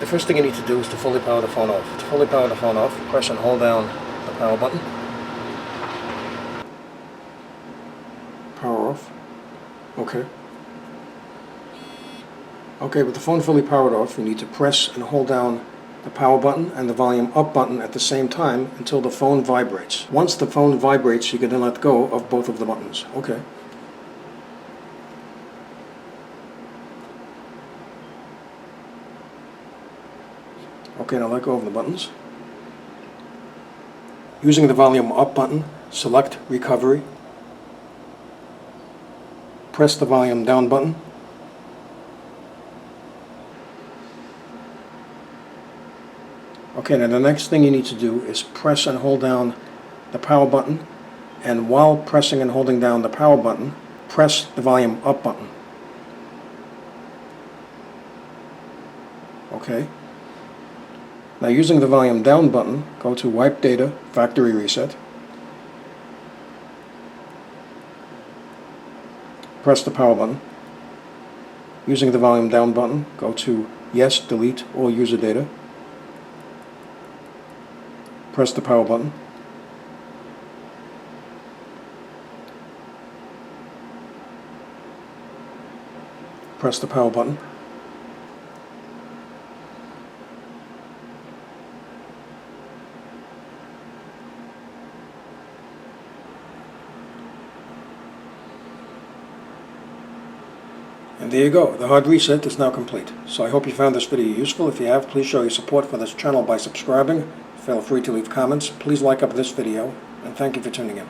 The first thing you need to do is to fully power the phone off. To fully power the phone off, press and hold down the power button. Power off. Okay. Okay, with the phone fully powered off, you need to press and hold down the power button and the volume up button at the same time until the phone vibrates. Once the phone vibrates, you can then let go of both of the buttons. Okay. Okay, now let go of the buttons. Using the volume up button, select recovery. Press the volume down button. Okay, now the next thing you need to do is press and hold down the power button, and while pressing and holding down the power button, press the volume up button. Okay. Now using the volume down button, go to Wipe Data, Factory Reset. Press the power button. Using the volume down button, go to Yes, Delete All User Data. Press the power button. Press the power button. And there you go, the hard reset is now complete. So I hope you found this video useful. If you have, please show your support for this channel by subscribing. Feel free to leave comments. Please like up this video, and thank you for tuning in.